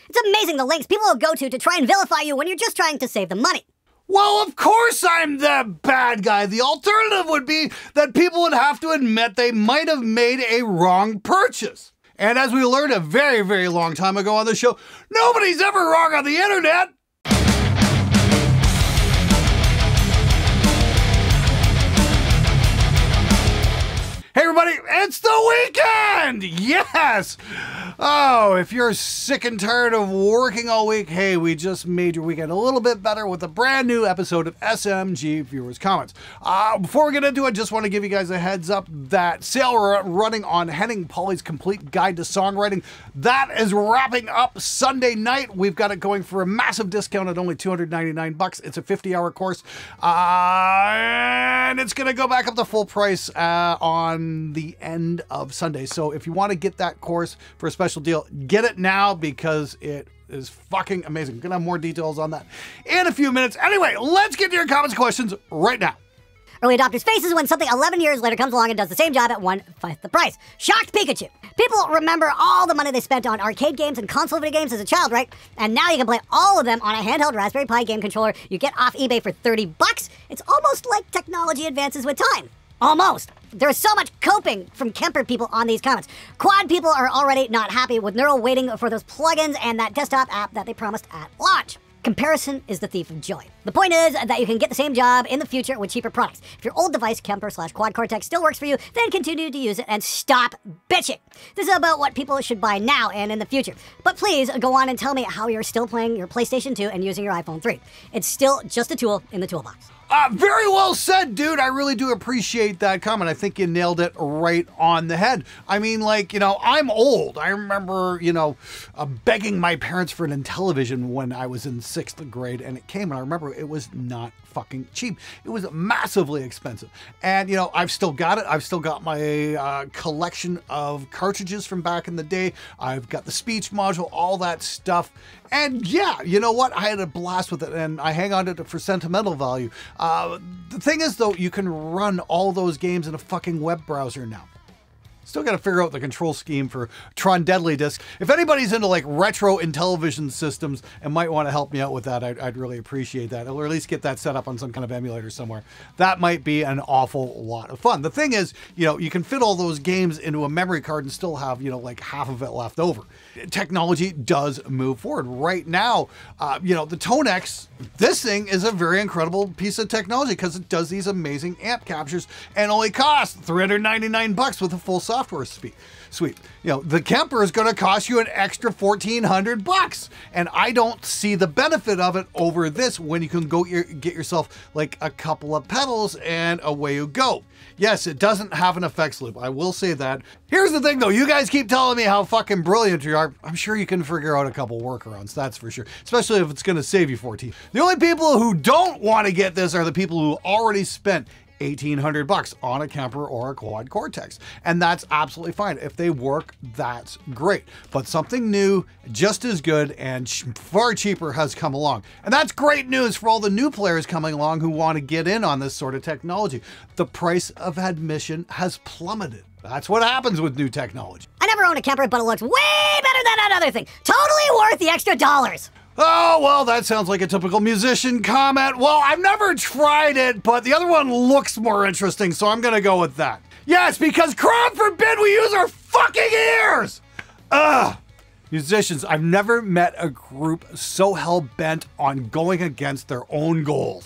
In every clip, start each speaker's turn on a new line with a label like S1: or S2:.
S1: It's amazing the lengths people will go to try and vilify you when you're just trying to save them money.
S2: Well, of course I'm the bad guy. The alternative would be that people would have to admit they might have made a wrong purchase. And as we learned a very, very long time ago on the show, nobody's ever wrong on the internet. Hey everybody, it's the weekend! Yes! Oh, if you're sick and tired of working all week, hey, we just made your weekend a little bit better with a brand new episode of SMG Viewers Comments. Before we get into it, just want to give you guys a heads up that sale we're running on Henning Pauly's Complete Guide to Songwriting. That is wrapping up Sunday night. We've got it going for a massive discount at only $299. It's a 50-hour course, and it's going to go back up to full price on the end of Sunday. So if you want to get that course for a special deal, get it now because it is fucking amazing. Gonna have more details on that in a few minutes. Anyway, let's get to your comments, questions right now.
S1: Early adopters' faces when something 11 years later comes along and does the same job at 1/5 the price. Shocked Pikachu. People remember all the money they spent on arcade games and console video games as a child, right? And now you can play all of them on a handheld Raspberry Pi game controller you get off eBay for $30. It's almost like technology advances with time. Almost. There's so much coping from Kemper people on these comments. Quad people are already not happy with Neural waiting for those plugins and that desktop app that they promised at launch. Comparison is the thief of joy. The point is that you can get the same job in the future with cheaper products. If your old device, Kemper/Quad Cortex, still works for you, then continue to use it and stop bitching. This is about what people should buy now and in the future. But please go on and tell me how you're still playing your PlayStation 2 and using your iPhone 3. It's still just a tool in the toolbox.
S2: Very well said, dude. I really do appreciate that comment. I think you nailed it right on the head. I mean, like, you know, I'm old. I remember, you know, begging my parents for an Intellivision when I was in 6th grade, and it came, and I remember it was not fucking cheap. It was massively expensive. And, you know, I've still got it. I've still got my collection of cartridges from back in the day. I've got the speech module, all that stuff. And yeah, you know what? I had a blast with it, and I hang on to it for sentimental value. The thing is, though, you can run all those games in a fucking web browser now. Still got to figure out the control scheme for Tron Deadly Disc. If anybody's into like retro Intellivision systems and might want to help me out with that, I'd really appreciate that. Or at least get that set up on some kind of emulator somewhere. That might be an awful lot of fun. The thing is, you know, you can fit all those games into a memory card and still have, you know, like half of it left over. Technology does move forward. Right now, you know, the Tonex, this thing is a very incredible piece of technology because it does these amazing amp captures and only costs $399 with a full software suite. You know, the Kemper is going to cost you an extra $1,400, and I don't see the benefit of it over this when you can go get yourself like a couple of pedals and away you go. Yes, it doesn't have an effects loop. I will say that. Here's the thing though, you guys keep telling me how fucking brilliant you are. I'm sure you can figure out a couple workarounds, that's for sure. Especially if it's going to save you 14. The only people who don't want to get this are the people who already spent $1,800 on a Kemper or a Quad Cortex. And that's absolutely fine. If they work, that's great. But something new, just as good and far cheaper has come along. And that's great news for all the new players coming along who want to get in on this sort of technology. The price of admission has plummeted. That's what happens with new technology.
S1: I never owned a Kemper, but it looks way better than that other thing. Totally worth the extra dollars.
S2: Oh, well, that sounds like a typical musician comment. Well, I've never tried it, but the other one looks more interesting, so I'm gonna go with that. Yes, because God forbid we use our fucking ears! Ugh. Musicians, I've never met a group so hell-bent on going against their own goals.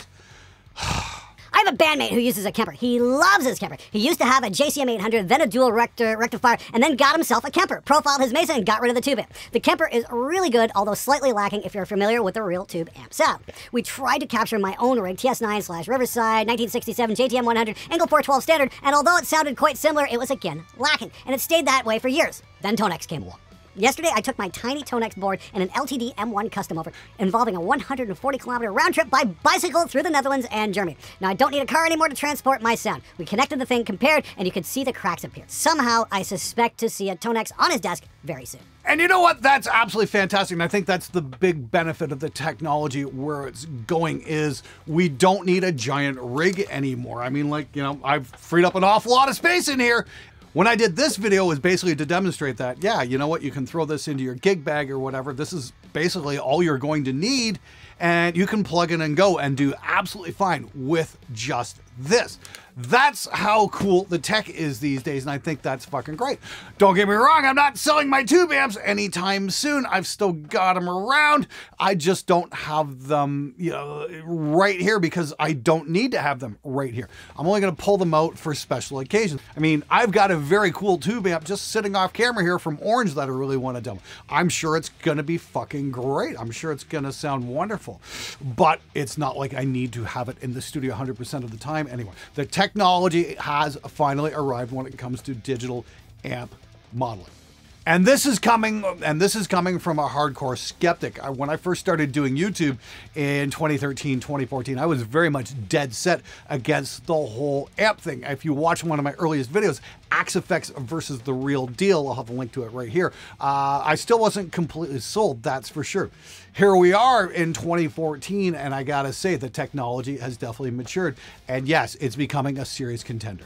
S1: I have a bandmate who uses a Kemper. He loves his Kemper. He used to have a JCM 800, then a dual rectifier, and then got himself a Kemper, profiled his Mesa, and got rid of the tube amp. The Kemper is really good, although slightly lacking if you're familiar with the real tube amp sound. We tried to capture my own rig, TS9/Riverside, 1967 JTM 100, Angle 412 standard, and although it sounded quite similar, it was again lacking, and it stayed that way for years. Then Tonex came along. Yesterday, I took my tiny Tonex board and an LTD M1 custom over, involving a 140-kilometer round trip by bicycle through the Netherlands and Germany. Now, I don't need a car anymore to transport my sound. We connected the thing, compared, and you could see the cracks appear. Somehow, I suspect to see a Tonex on his desk very soon.
S2: And you know what? That's absolutely fantastic. And I think that's the big benefit of the technology where it's going is we don't need a giant rig anymore. I mean, like, you know, I've freed up an awful lot of space in here. When I did this video, it was basically to demonstrate that, yeah, you know what, you can throw this into your gig bag or whatever. This is basically all you're going to need, and you can plug in and go and do absolutely fine with just this. That's how cool the tech is these days, and I think that's fucking great. Don't get me wrong, I'm not selling my tube amps anytime soon. I've still got them around. I just don't have them, you know, right here because I don't need to have them right here. I'm only going to pull them out for special occasions. I mean, I've got a very cool tube amp just sitting off camera here from Orange that I really want to demo. I'm sure it's going to be fucking great. I'm sure it's going to sound wonderful, but it's not like I need to have it in the studio 100% of the time anyway. The technology has finally arrived when it comes to digital amp modeling. And this is coming from a hardcore skeptic. When I first started doing YouTube in 2013, 2014, I was very much dead set against the whole amp thing. If you watch one of my earliest videos, axefx versus the real deal, I'll have a link to it right here. I still wasn't completely sold, that's for sure. Here we are in 2014, and I gotta say, the technology has definitely matured. And yes, it's becoming a serious contender.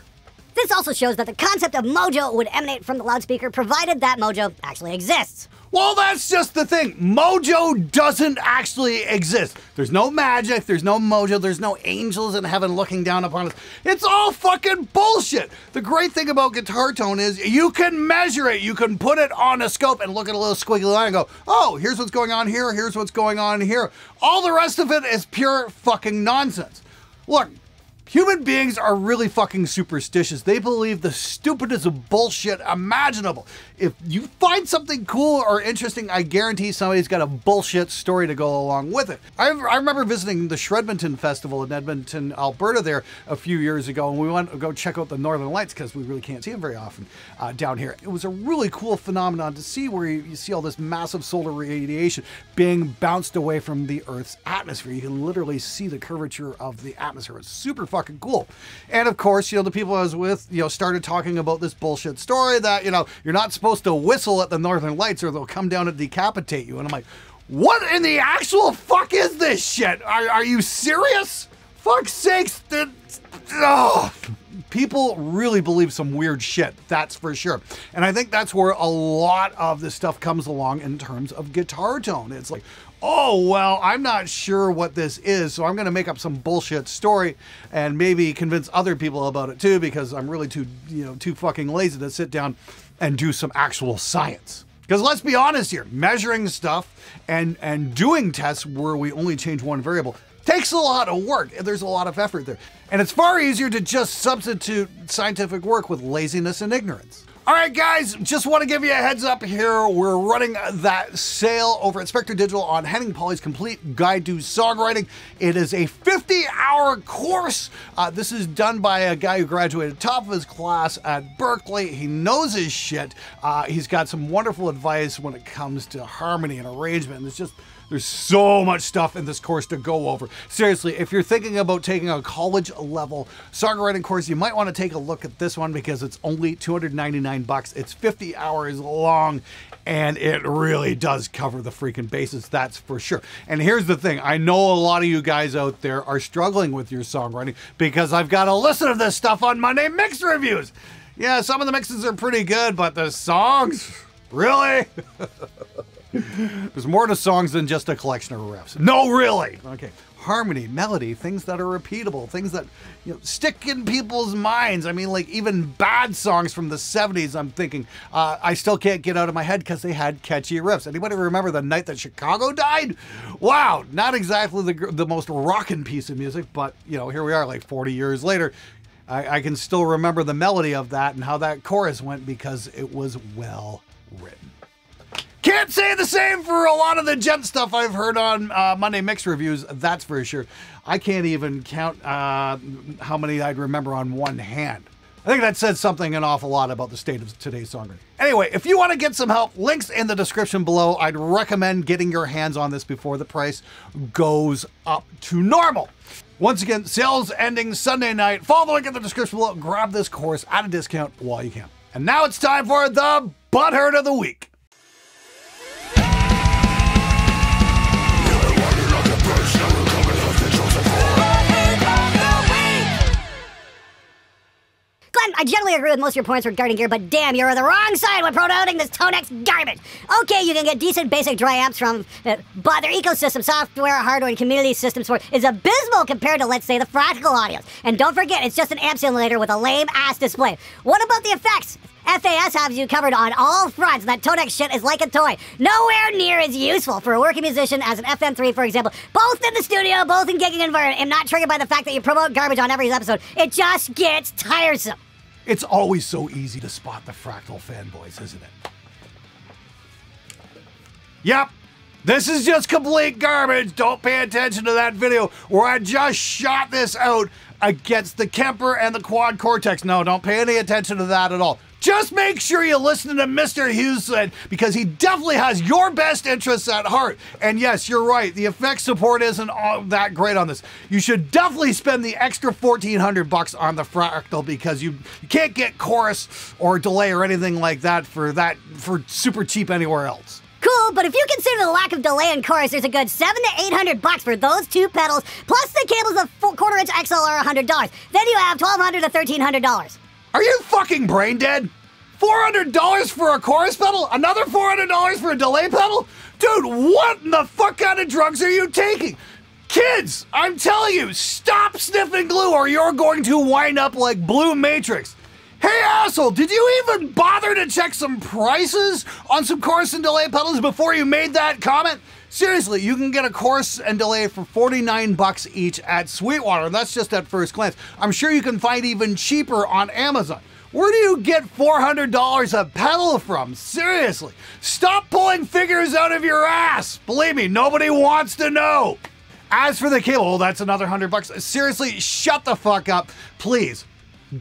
S1: This also shows that the concept of Mojo would emanate from the loudspeaker, provided that Mojo actually exists.
S2: Well, that's just the thing. Mojo doesn't actually exist. There's no magic, there's no Mojo, there's no angels in heaven looking down upon us. It's all fucking bullshit. The great thing about guitar tone is you can measure it. You can put it on a scope and look at a little squiggly line and go, oh, here's what's going on here, here's what's going on here. All the rest of it is pure fucking nonsense. Look, human beings are really fucking superstitious. They believe the stupidest bullshit imaginable. If you find something cool or interesting, I guarantee somebody's got a bullshit story to go along with it. I remember visiting the Shredmonton Festival in Edmonton, Alberta there a few years ago, and we went to go check out the Northern Lights because we really can't see them very often down here. It was a really cool phenomenon to see where you see all this massive solar radiation being bounced away from the Earth's atmosphere. You can literally see the curvature of the atmosphere. It's super fucking cool. And of course, you know, the people I was with, you know, started talking about this bullshit story that, you know, you're not supposed to whistle at the Northern Lights or they'll come down and decapitate you. And I'm like, what in the actual fuck is this shit? Are you serious? Fuck's sakes. People really believe some weird shit, that's for sure. And I think that's where a lot of this stuff comes along in terms of guitar tone. It's like, oh, well, I'm not sure what this is, so I'm going to make up some bullshit story and maybe convince other people about it too, because I'm really too fucking lazy to sit down and do some actual science. Because let's be honest here, measuring stuff and doing tests where we only change one variable takes a lot of work. There's a lot of effort there. And it's far easier to just substitute scientific work with laziness and ignorance. All right, guys, just want to give you a heads up here. We're running that sale over at Spectre Digital on Henning Pauly's Complete Guide to Songwriting. It is a 50-hour course. This is done by a guy who graduated top of his class at Berkeley. He knows his shit. He's got some wonderful advice when it comes to harmony and arrangement. And there's so much stuff in this course to go over. Seriously, if you're thinking about taking a college-level songwriting course, you might want to take a look at this one because it's only $299. It's 50 hours long, and it really does cover the freaking bases, that's for sure. And here's the thing. I know a lot of you guys out there are struggling with your songwriting because I've got a listen of this stuff on Monday Mix Reviews. Yeah, some of the mixes are pretty good, but the songs? Really? There's more to songs than just a collection of riffs. No, really. Okay. Harmony, melody, things that are repeatable, things that, you know, stick in people's minds. I mean, like even bad songs from the 70s, I'm thinking, I still can't get out of my head because they had catchy riffs. Anybody remember the night that Chicago died? Wow, not exactly the most rockin' piece of music, but, you know, here we are like 40 years later. I can still remember the melody of that and how that chorus went because it was well written. Can't say the same for a lot of the gent stuff I've heard on Monday Mix Reviews, that's for sure. I can't even count how many I'd remember on one hand. I think that says something an awful lot about the state of today's songwriting. Anyway, if you want to get some help, links in the description below. I'd recommend getting your hands on this before the price goes up to normal. Once again, sales ending Sunday night. Follow the link in the description below. Grab this course at a discount while you can. And now it's time for the Butthurt of the Week.
S1: Glenn, I I generally agree with most of your points regarding gear, but damn, you're on the wrong side when promoting this Tonex garbage. Okay, you can get decent basic dry amps from, but their ecosystem, software, hardware, and community system support is abysmal compared to, let's say, the Fractal Audios. And don't forget, it's just an amp simulator with a lame-ass display. What about the effects? FAS has you covered on all fronts. That Tonex shit is like a toy. Nowhere near as useful for a working musician as an FM3, for example. Both in the studio, both in gigging environment. I'm not triggered by the fact that you promote garbage on every episode. It just gets tiresome.
S2: It's always so easy to spot the Fractal fanboys, isn't it? Yep. This is just complete garbage. Don't pay attention to that video where I just shot this out against the Kemper and the Quad Cortex. No, don't pay any attention to that at all. Just make sure you listen to Mr. Houston because he definitely has your best interests at heart. And yes, you're right. The effects support isn't all that great on this. You should definitely spend the extra $1,400 on the Fractal because you can't get chorus or delay or anything like that for super cheap anywhere else.
S1: Cool, but if you consider the lack of delay in chorus, there's a good $700 to $800 for those two pedals, plus the cables of 1/4-inch XLR $100. Then you have $1,200 to $1,300.
S2: Are you fucking brain dead? $400 for a chorus pedal? Another $400 for a delay pedal? Dude, what in the fuck kind of drugs are you taking? Kids, I'm telling you, stop sniffing glue or you're going to wind up like Blue Matrix. Hey asshole, did you even bother to check some prices on some chorus and delay pedals before you made that comment? Seriously, you can get a chorus and delay for $49 each at Sweetwater, and that's just at first glance. I'm sure you can find even cheaper on Amazon. Where do you get $400 a pedal from? Seriously, stop pulling figures out of your ass. Believe me, nobody wants to know. As for the cable, well, that's another $100. Seriously, shut the fuck up, please.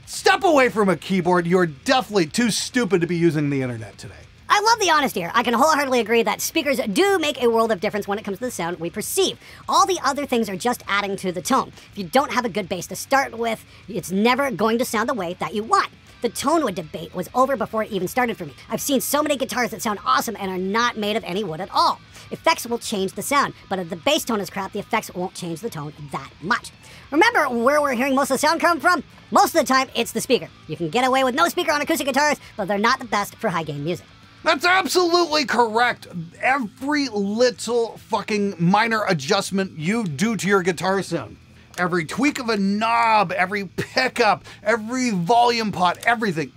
S2: Step away from a keyboard. You're definitely too stupid to be using the internet today.
S1: I love the honesty here. I can wholeheartedly agree that speakers do make a world of difference when it comes to the sound we perceive. All the other things are just adding to the tone. If you don't have a good bass to start with, it's never going to sound the way that you want. The Tonewood debate was over before it even started for me. I've seen so many guitars that sound awesome and are not made of any wood at all. Effects will change the sound, but if the bass tone is crap, the effects won't change the tone that much. Remember where we're hearing most of the sound come from? Most of the time, it's the speaker. You can get away with no speaker on acoustic guitars, but they're not the best for high-gain music.
S2: That's absolutely correct. Every little fucking minor adjustment you do to your guitar sound, every tweak of a knob, every pickup, every volume pot, everything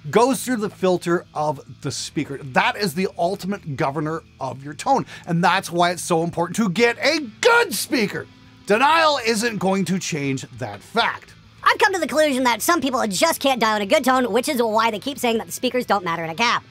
S2: goes through the filter of the speaker. That is the ultimate governor of your tone, and that's why it's so important to get a good speaker. Denial isn't going to change that fact.
S1: I've come to the conclusion that some people just can't dial in a good tone, which is why they keep saying that the speakers don't matter in a cab.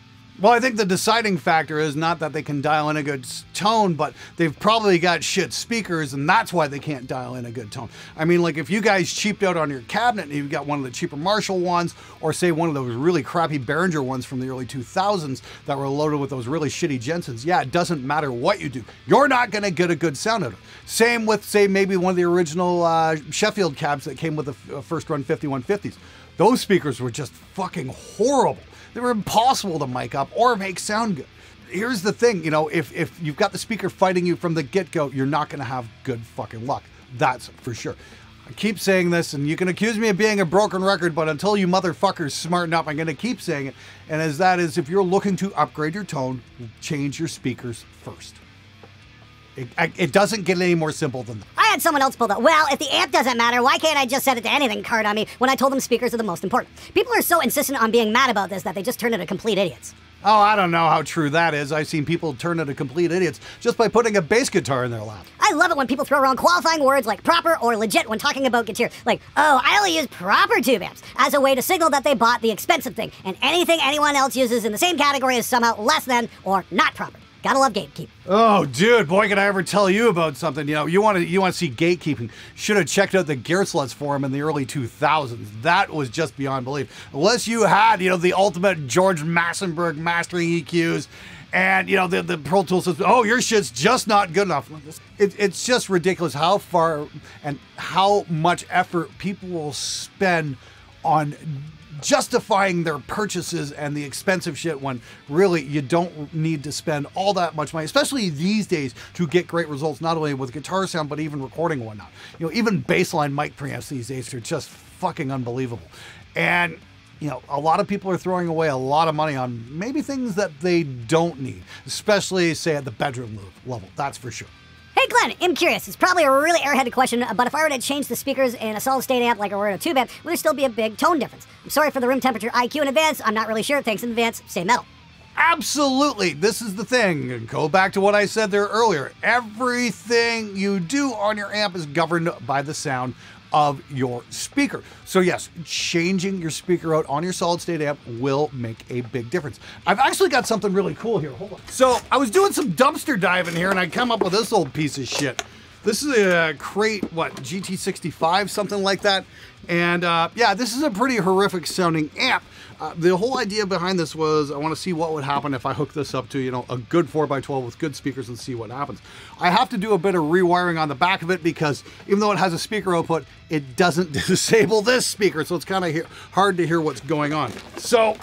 S2: Well, I think the deciding factor is not that they can dial in a good tone, but they've probably got shit speakers, and that's why they can't dial in a good tone. I mean, like if you guys cheaped out on your cabinet and you've got one of the cheaper Marshall ones, or say one of those really crappy Behringer ones from the early 2000s that were loaded with those really shitty Jensens, yeah, it doesn't matter what you do. You're not going to get a good sound out of it. Same with, say, maybe one of the original Sheffield cabs that came with the first run 5150s. Those speakers were just fucking horrible. They were impossible to mic up or make sound good. Here's the thing, you know, if you've got the speaker fighting you from the get-go, you're not going to have good fucking luck. That's for sure. I keep saying this, and you can accuse me of being a broken record, but until you motherfuckers smarten up, I'm going to keep saying it. And as that is, if you're looking to upgrade your tone, change your speakers first. It doesn't get any more simple than that.
S1: I had someone else pull the, well, if the amp doesn't matter, why can't I just set it to anything card on me when I told them speakers are the most important? People are so insistent on being mad about this that they just turn into complete idiots.
S2: Oh, I don't know how true that is. I've seen people turn into complete idiots just by putting a bass guitar in their lap.
S1: I love it when people throw around qualifying words like proper or legit when talking about guitar. Like, oh, I only use proper tube amps as a way to signal that they bought the expensive thing, and anything anyone else uses in the same category is somehow less than or not proper. Gotta love gatekeeping.
S2: Oh, dude, boy, can I ever tell you about something. You know, you want to see gatekeeping. Should have checked out the Gearsluts forum in the early 2000s. That was just beyond belief. Unless you had, you know, the ultimate George Massenburg mastering EQs and, you know, the Pro Tools system. Oh, your shit's just not good enough. It's just ridiculous how far and how much effort people will spend on justifying their purchases and the expensive shit when really you don't need to spend all that much money, especially these days, to get great results, not only with guitar sound, but even recording and whatnot. You know, even bassline mic preamps these days are just fucking unbelievable. And you know, a lot of people are throwing away a lot of money on maybe things that they don't need, especially, say, at the bedroom level. That's for sure.
S1: Hey Glenn, I'm curious. It's probably a really airheaded question, but if I were to change the speakers in a solid state amp like I were in a tube amp, would there still be a big tone difference? I'm sorry for the room temperature IQ in advance. I'm not really sure. Thanks in advance. Say metal.
S2: Absolutely. This is the thing. Go back to what I said there earlier. Everything you do on your amp is governed by the sound of your speaker. So yes, changing your speaker out on your solid state amp will make a big difference. I've actually got something really cool here. Hold on. So I was doing some dumpster diving here and I come up with this old piece of shit. This is a crate, what, GT65, something like that. And yeah, this is a pretty horrific sounding amp. The whole idea behind this was I want to see what would happen if I hook this up to, you know, a good 4x12 with good speakers and see what happens. I have to do a bit of rewiring on the back of it because even though it has a speaker output, it doesn't disable this speaker. So it's kind of hard to hear what's going on. So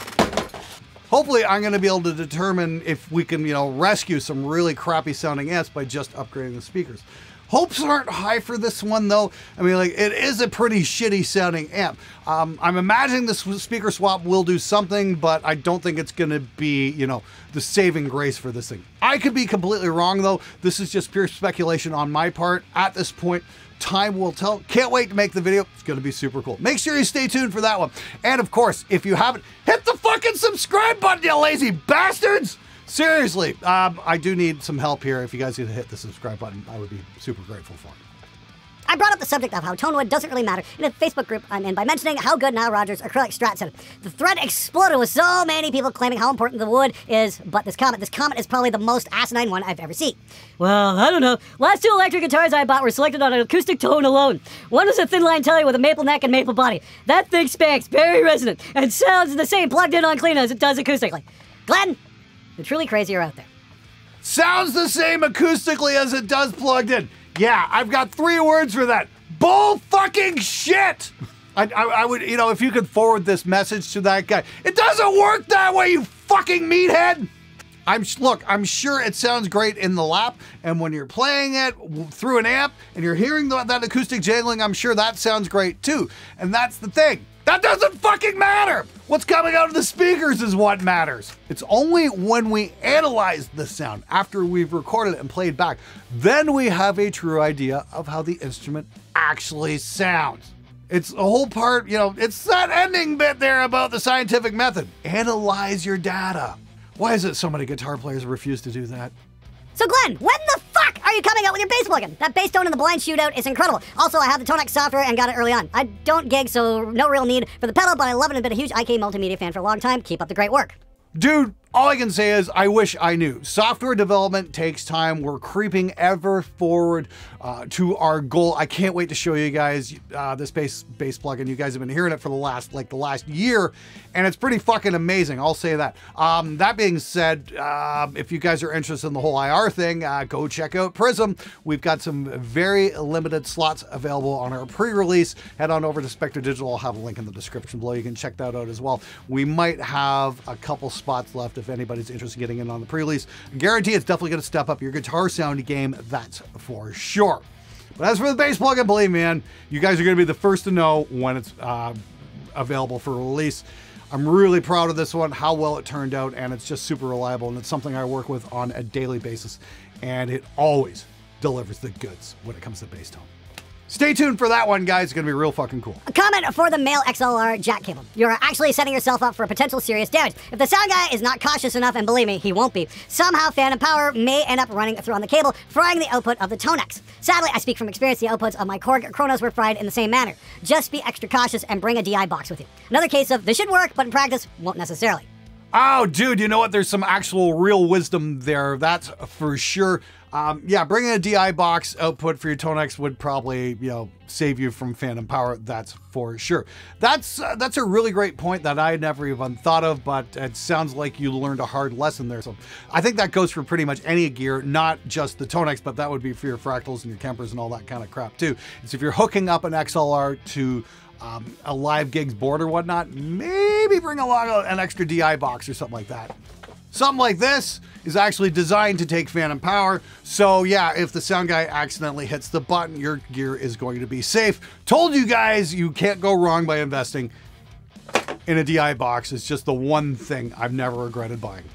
S2: hopefully I'm going to be able to determine if we can, you know, rescue some really crappy sounding amps by just upgrading the speakers. Hopes aren't high for this one though. I mean, like, it is a pretty shitty sounding amp. I'm imagining this speaker swap will do something, but I don't think it's gonna be, you know, the saving grace for this thing. I could be completely wrong though. This is just pure speculation on my part. At this point, time will tell. Can't wait to make the video. It's gonna be super cool. Make sure you stay tuned for that one. And of course, if you haven't, hit the fucking subscribe button, you lazy bastards! Seriously, I do need some help here. If you guys could hit the subscribe button, I would be super grateful for it.
S1: I brought up the subject of how tone wood doesn't really matter in a Facebook group I'm in by mentioning how good Nile Rodgers' acrylic Strat sounded. The thread exploded with so many people claiming how important the wood is, but this comment is probably the most asinine one I've ever seen. Well, I don't know. Last two electric guitars I bought were selected on an acoustic tone alone. One was a thin line telly with a maple neck and maple body. That thing spanks, very resonant, and sounds the same plugged in on clean as it does acoustically. Glenn, the truly crazy are out there.
S2: Sounds the same acoustically as it does plugged in. Yeah, I've got 3 words for that. Bull fucking shit! I would, you know, if you could forward this message to that guy. It doesn't work that way, you fucking meathead! Look, I'm sure it sounds great in the lap, and when you're playing it through an amp, and you're hearing that acoustic jangling, I'm sure that sounds great too. And that's the thing. That doesn't fucking matter! What's coming out of the speakers is what matters. It's only when we analyze the sound after we've recorded it and played back, then we have a true idea of how the instrument actually sounds. It's a whole part, you know, it's that ending bit there about the scientific method. Analyze your data. Why is it so many guitar players refuse to do that?
S1: So Glenn, when the fuck are you coming out with your bass plugin? That bass tone in the blind shootout is incredible. Also, I have the Tonex software and got it early on. I don't gig, so no real need for the pedal, but I love it and been a huge IK multimedia fan for a long time. Keep up the great work.
S2: Dude, all I can say is I wish I knew. Software development takes time. We're creeping ever forward to our goal. I can't wait to show you guys this bass plugin. You guys have been hearing it for the last year, and it's pretty fucking amazing. I'll say that. That being said, if you guys are interested in the whole IR thing, go check out Prism. We've got some very limited slots available on our pre-release. Head on over to Spectre Digital. I'll have a link in the description below. You can check that out as well. We might have a couple spots left if anybody's interested in getting in on the pre-release. I guarantee it's definitely going to step up your guitar sound game, that's for sure. But as for the bass plugin, believe me, man, you guys are going to be the first to know when it's available for release. I'm really proud of this one, how well it turned out, and it's just super reliable, and it's something I work with on a daily basis, and it always delivers the goods when it comes to bass tone. Stay tuned for that one, guys. It's going to be real fucking cool.
S1: A comment for the male XLR jack cable. You're actually setting yourself up for potential serious damage. If the sound guy is not cautious enough, and believe me, he won't be, somehow phantom power may end up running through on the cable, frying the output of the Tonex. Sadly, I speak from experience, the outputs of my Korg Chronos were fried in the same manner. Just be extra cautious and bring a DI box with you. Another case of this should work, but in practice, won't necessarily.
S2: Oh, dude, you know what? There's some actual real wisdom there. That's for sure. Yeah, bringing a DI box output for your Tonex would probably, you know, save you from phantom power. That's for sure. That's a really great point that I never even thought of, but it sounds like you learned a hard lesson there. So I think that goes for pretty much any gear, not just the Tonex, but that would be for your fractals and your Kempers and all that kind of crap too. It's if you're hooking up an XLR to a live gigs board or whatnot, maybe bring along an extra DI box or something like that. Something like this is actually designed to take phantom power. So yeah, if the sound guy accidentally hits the button, your gear is going to be safe. Told you guys you can't go wrong by investing in a DI box. It's just the one thing I've never regretted buying.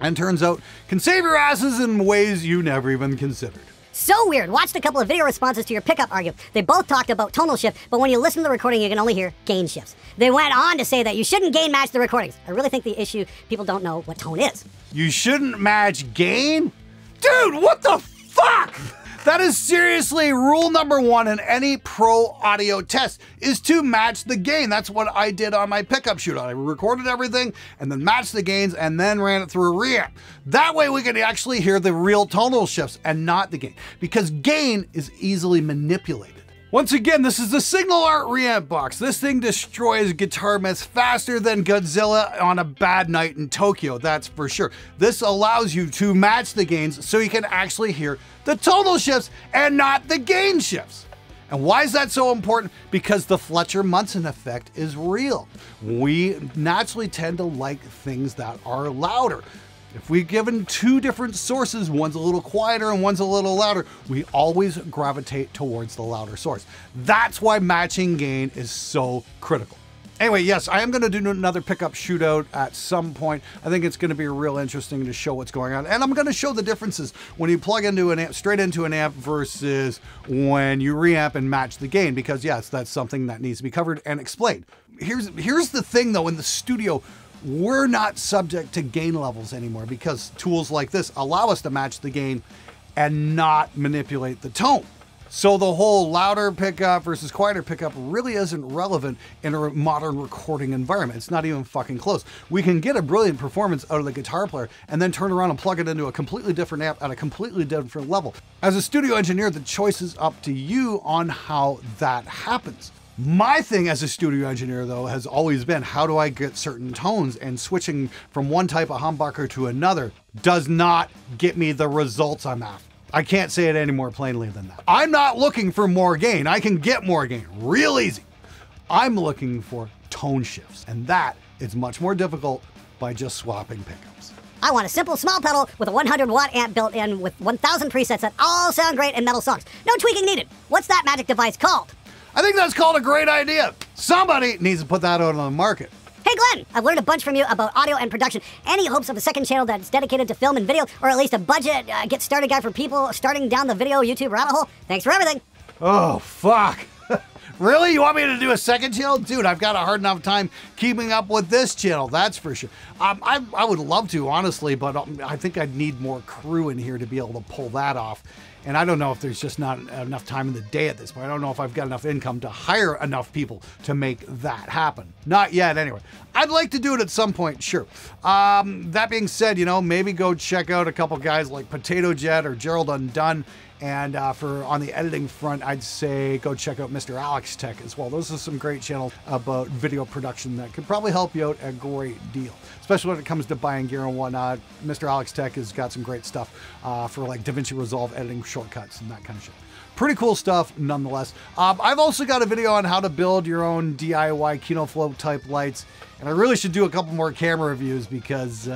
S2: And turns out, can save your asses in ways you never even considered.
S1: So weird. Watched a couple of video responses to your pickup argue. They both talked about tonal shift, but when you listen to the recording, you can only hear gain shifts. They went on to say that you shouldn't gain match the recordings. I really think the issue, people don't know what tone is.
S2: You shouldn't match gain? Dude, what the fuck? That is seriously rule number one in any pro audio test, is to match the gain. That's what I did on my pickup shootout. I recorded everything and then matched the gains and then ran it through a reamp. That way we could actually hear the real tonal shifts and not the gain, because gain is easily manipulated. Once again, this is the Signal Art reamp box. This thing destroys guitar myths faster than Godzilla on a bad night in Tokyo, that's for sure. This allows you to match the gains so you can actually hear the tonal shifts and not the gain shifts. And why is that so important? Because the Fletcher-Munson effect is real. We naturally tend to like things that are louder. If we're given two different sources, one's a little quieter and one's a little louder, we always gravitate towards the louder source. That's why matching gain is so critical. Anyway, yes, I am going to do another pickup shootout at some point. I think it's going to be real interesting to show what's going on. And I'm going to show the differences when you plug into an amp, straight into an amp versus when you reamp and match the gain, because yes, that's something that needs to be covered and explained. Here's the thing though, in the studio, we're not subject to gain levels anymore because tools like this allow us to match the gain and not manipulate the tone. So the whole louder pickup versus quieter pickup really isn't relevant in a modern recording environment. It's not even fucking close. We can get a brilliant performance out of the guitar player and then turn around and plug it into a completely different amp at a completely different level. As a studio engineer, the choice is up to you on how that happens. My thing as a studio engineer, though, has always been, how do I get certain tones? And switching from one type of humbucker to another does not get me the results I'm after. I can't say it any more plainly than that. I'm not looking for more gain. I can get more gain real easy. I'm looking for tone shifts, and that is much more difficult by just swapping pickups.
S1: I want a simple small pedal with a 100-watt amp built in with 1,000 presets that all sound great in metal songs. No tweaking needed. What's that magic device called?
S2: I think that's called a great idea. Somebody needs to put that out on the market.
S1: Hey Glenn, I've learned a bunch from you about audio and production. Any hopes of a second channel that's dedicated to film and video, or at least a budget get started guide for people starting down the video YouTube rabbit hole? Thanks for everything.
S2: Oh, fuck. Really? You want me to do a second channel? Dude, I've got a hard enough time keeping up with this channel, that's for sure. I would love to, honestly, but I think I'd need more crew in here to be able to pull that off. And I don't know if there's just not enough time in the day at this point. I don't know if I've got enough income to hire enough people to make that happen. Not yet, anyway. I'd like to do it at some point, sure. That being said, you know, maybe go check out a couple guys like Potato Jet or Gerald Undone. And for on the editing front, I'd say go check out Mr. axefx as well. Those are some great channels about video production that could probably help you out a great deal, especially when it comes to buying gear and whatnot. Mr. axefx has got some great stuff for like DaVinci Resolve editing shortcuts and that kind of shit. Pretty cool stuff nonetheless. I've also got a video on how to build your own DIY Kino Flow type lights, and I really should do a couple more camera reviews because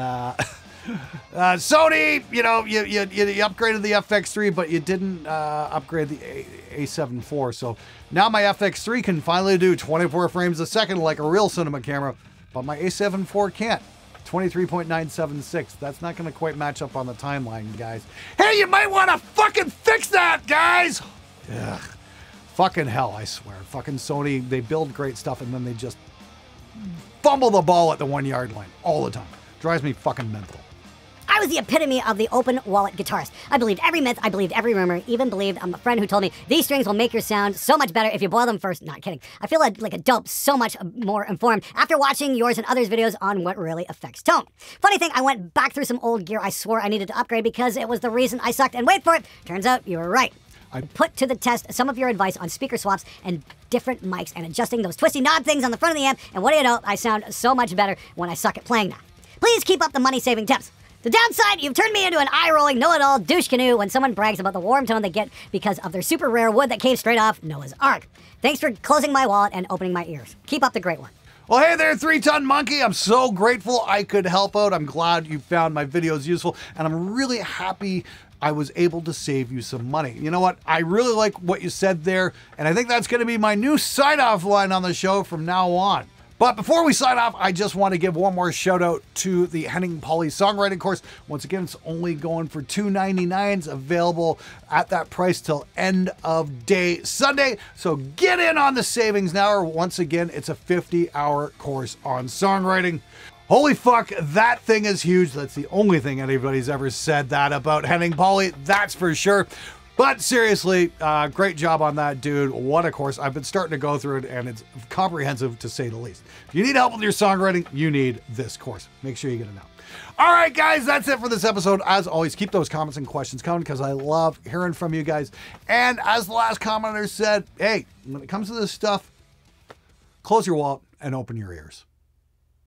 S2: Sony, you know, you upgraded the FX3, but you didn't upgrade the A7 IV. So now my FX3 can finally do 24 frames a second like a real cinema camera, but my A7 IV can't. 23.976. That's not going to quite match up on the timeline, guys. Hey, you might want to fucking fix that, guys! Ugh. Fucking hell, I swear. Fucking Sony, they build great stuff and then they just fumble the ball at the 1 yard line all the time. Drives me fucking mental.
S1: I was the epitome of the open wallet guitarist. I believed every myth, I believed every rumor, even believed a friend who told me these strings will make your sound so much better if you boil them first. Not kidding. I feel like a dope, so much more informed after watching yours and others' videos on what really affects tone. Funny thing, I went back through some old gear I swore I needed to upgrade because it was the reason I sucked, and wait for it, turns out you were right. I put to the test some of your advice on speaker swaps and different mics and adjusting those twisty knob things on the front of the amp, and what do you know, I sound so much better when I suck at playing now. Please keep up the money-saving tips. The downside, you've turned me into an eye-rolling, know-it-all douche canoe when someone brags about the warm tone they get because of their super rare wood that came straight off Noah's Ark. Thanks for closing my wallet and opening my ears. Keep up the great one.
S2: Well, hey there, 3-Ton Monkey. I'm so grateful I could help out. I'm glad you found my videos useful, and I'm really happy I was able to save you some money. You know what? I really like what you said there, and I think that's going to be my new sign-off line on the show from now on. But before we sign off, I just want to give one more shout out to the Henning Pauly songwriting course. Once again, it's only going for $2.99. It's available at that price till end of day Sunday. So get in on the savings now. Once again, it's a 50-hour course on songwriting. Holy fuck, that thing is huge. That's the only thing anybody's ever said that about Henning Pauly, that's for sure. But seriously, great job on that, dude. What a course. I've been starting to go through it, and it's comprehensive to say the least. If you need help with your songwriting, you need this course. Make sure you get it now. All right, guys, that's it for this episode. As always, keep those comments and questions coming because I love hearing from you guys. And as the last commenter said, hey, when it comes to this stuff, close your wallet and open your ears.